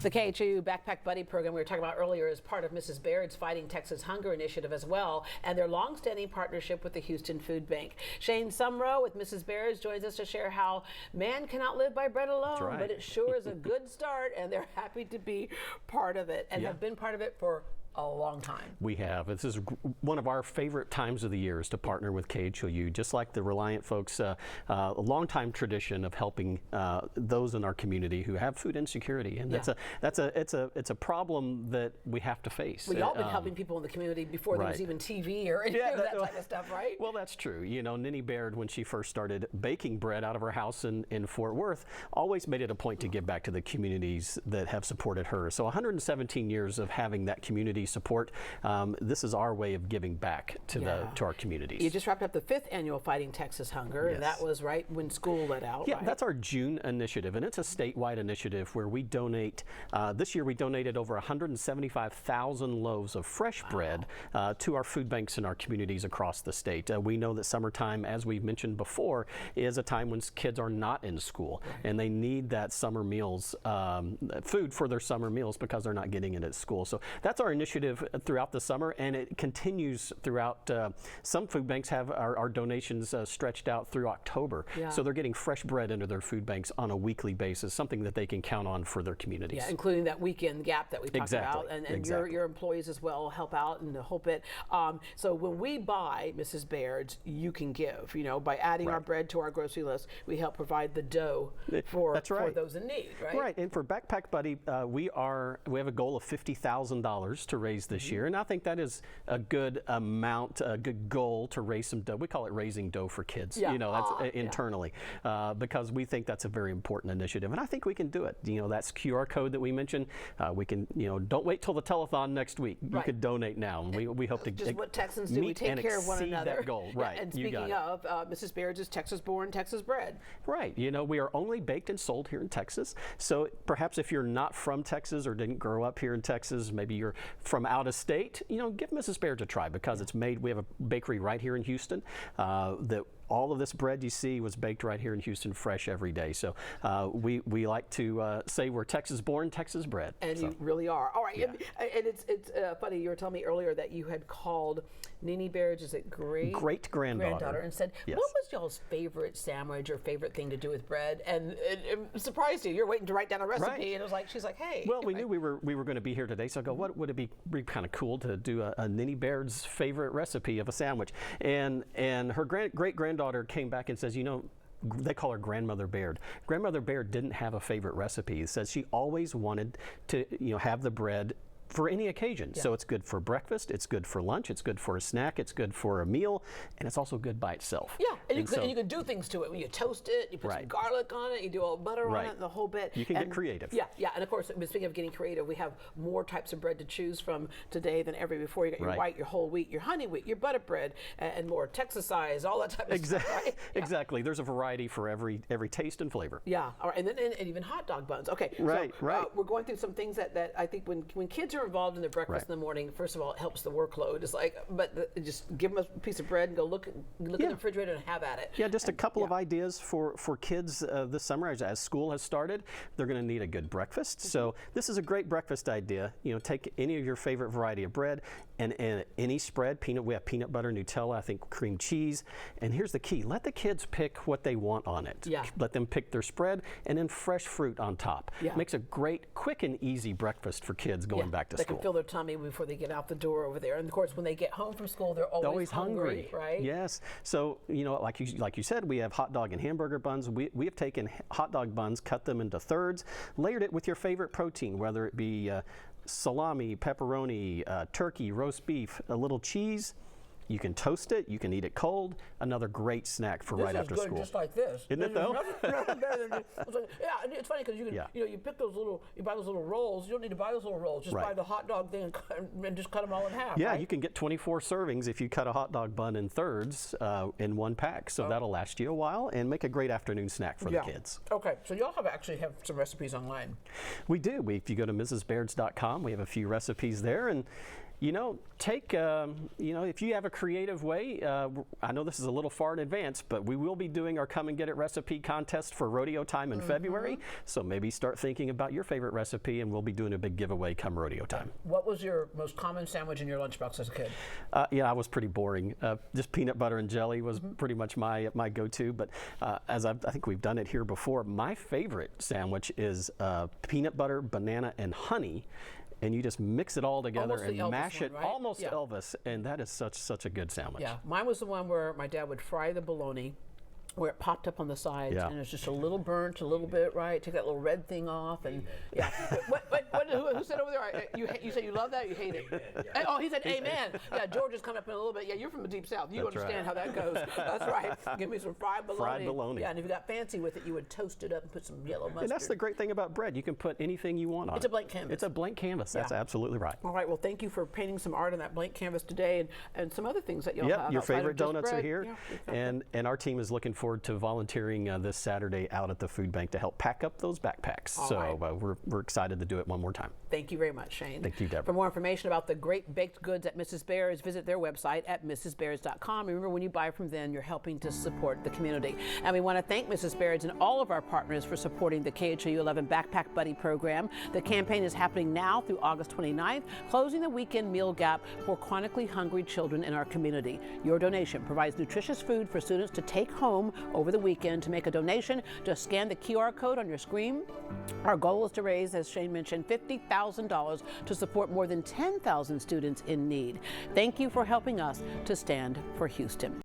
The KHOU Backpack Buddy program we were talking about earlier is part of Mrs. Baird's Fighting Texas Hunger initiative as well, and their long-standing partnership with the Houston Food Bank. Shane Sumrow with Mrs. Baird's joins us to share how man cannot live by bread alone, right. but it sure is a good start, and they're happy to be part of it and have been part of it for a long time. We have. This is one of our favorite times of the year is to partner with KHOU, just like the Reliant folks, a long-time tradition of helping those in our community who have food insecurity, and it's a problem that we have to face. We've all been helping people in the community before there was even TV or any of that type of stuff, right? Well, that's true. You know, Ninny Baird, when she first started baking bread out of her house in Fort Worth, always made it a point to give back to the communities that have supported her. So 117 years of having that community support. This is our way of giving back to our communities. You just wrapped up the 5th annual Fighting Texas Hunger, and that was right when school let out. Yeah, that's our June initiative, and it's a statewide initiative where we donate. This year we donated over 175,000 loaves of fresh bread to our food banks in our communities across the state. We know that summertime, as we've mentioned before, is a time when kids are not in school, and they need that summer meals, food for their summer meals because they're not getting it at school. So that's our initiative throughout the summer, and it continues throughout. Some food banks have our donations stretched out through October, so they're getting fresh bread into their food banks on a weekly basis, something that they can count on for their communities. Yeah, including that weekend gap that we talked about, and your employees as well help out and the whole bit. So when we buy Mrs. Baird's, you can give. You know, by adding our bread to our grocery list, we help provide the dough for those in need. Right. Right. And for Backpack Buddy, we have a goal of $50,000 to raise this year, and I think that is a good amount, a good goal to raise some dough. We call it raising dough for kids. You know, that's internally, because we think that's a very important initiative, and I think we can do it. You know, that's QR code that we mentioned. We can, you know, don't wait till the telethon next week. You could donate now, and we hope to just what Texans do. We take care of one another. That goal. Right. And speaking of, Mrs. Baird's is Texas-born, Texas bred. Right. You know, we are only baked and sold here in Texas. So perhaps if you're not from Texas or didn't grow up here in Texas, maybe you're from out of state, you know, give Mrs. Baird's a try, because it's made. We have a bakery right here in Houston that all of this bread you see was baked right here in Houston, fresh every day. So we like to say we're Texas-born, Texas-bred. And you really are. All right. And it's funny, you were telling me earlier that you had called Ninny Baird's, is it great-granddaughter, and said, what was y'all's favorite sandwich or favorite thing to do with bread? And it surprised you. You're waiting to write down a recipe, and it was like, she's like, hey. Well, we knew we were going to be here today, so I go, what would it be kind of cool to do a Ninny Baird's favorite recipe of a sandwich? And her great-granddaughter came back and says, you know, they call her Grandmother Baird. Grandmother Baird didn't have a favorite recipe. It says she always wanted to, you know, have the bread for any occasion. So it's good for breakfast, it's good for lunch, it's good for a snack, it's good for a meal, and it's also good by itself. Yeah, and you can do things to it. When you toast it, you put some garlic on it, you do a little butter on it, and the whole bit. You can get creative. Yeah, and of course, speaking of getting creative, we have more types of bread to choose from today than ever before. You got your white, your whole wheat, your honey wheat, your butter bread, and more Texas size, all that type of stuff, right? Exactly. There's a variety for every taste and flavor. Yeah, all right, and then and even hot dog buns. Okay, right. We're going through some things that I think when kids are involved in their breakfast in the morning, first of all, it helps the workload. It's like, just give them a piece of bread and go look in the refrigerator and have at it. Yeah, just a couple of ideas for kids this summer as school has started. They're going to need a good breakfast. So this is a great breakfast idea. You know, take any of your favorite variety of bread and any spread. We have peanut butter, Nutella, I think cream cheese. And here's the key: let the kids pick what they want on it. Yeah. Let them pick their spread, and then fresh fruit on top. Yeah. Makes a great, quick and easy breakfast for kids going back to school. They can fill their tummy before they get out the door over there. And of course, when they get home from school, they're always hungry, right? Yes. So, you know, like you said, we have hot dog and hamburger buns. We have taken hot dog buns, cut them into thirds, layered it with your favorite protein, whether it be salami, pepperoni, turkey, roast beef, a little cheese. You can toast it. You can eat it cold. Another great snack for right after school. Just like this. Isn't it though? Nothing better than yeah, and it's funny because you can, you pick those you buy those little rolls. You don't need to buy those little rolls. Just buy the hot dog thing and just cut them all in half. Yeah, you can get 24 servings if you cut a hot dog bun in thirds in one pack. So that'll last you a while and make a great afternoon snack for the kids. Okay, so y'all actually have some recipes online. We do. If you go to mrsbairds.com, we have a few recipes there, and Take, if you have a creative way, I know this is a little far in advance, but we will be doing our Come and Get It recipe contest for rodeo time in February. So maybe start thinking about your favorite recipe, and we'll be doing a big giveaway come rodeo time. What was your most common sandwich in your lunchbox as a kid? I was pretty boring. Just peanut butter and jelly was pretty much my go-to. But as I think we've done it here before, my favorite sandwich is peanut butter, banana, and honey. And you just mix it all together and mash it, right? Almost Elvis, and that is such a good sandwich. Yeah, mine was the one where my dad would fry the bologna, where it popped up on the sides, and it's just a little burnt, a little bit, right? Take that little red thing off, and who said over there? You said you love that, you hate it? Oh, he said amen. Yeah, George is coming up in a little bit. Yeah, you're from the deep south. You understand how that goes. That's right. Give me some fried bologna. Fried bologna. Yeah, and if you got fancy with it, you would toast it up and put some yellow mustard. And that's the great thing about bread. You can put anything you want on it. It's a blank canvas. It's a blank canvas. That's absolutely right. All right. Well, thank you for painting some art on that blank canvas today, and some other things that you'll have. Your favorite donuts are here, Yeah, and our team is looking forward to volunteering this Saturday out at the food bank to help pack up those backpacks. We're excited to do it one more time. Thank you very much, Shane. Thank you, Deborah. For more information about the great baked goods at Mrs. Baird's, visit their website at mrsbaird's.com. Remember, when you buy from them, you're helping to support the community. And we want to thank Mrs. Baird's and all of our partners for supporting the KHOU 11 Backpack Buddy program. The campaign is happening now through August 29th, closing the weekend meal gap for chronically hungry children in our community. Your donation provides nutritious food for students to take home over the weekend. To make a donation, just scan the QR code on your screen. Our goal is to raise, as Shane mentioned, $50,000 to support more than 10,000 students in need. Thank you for helping us to stand for Houston.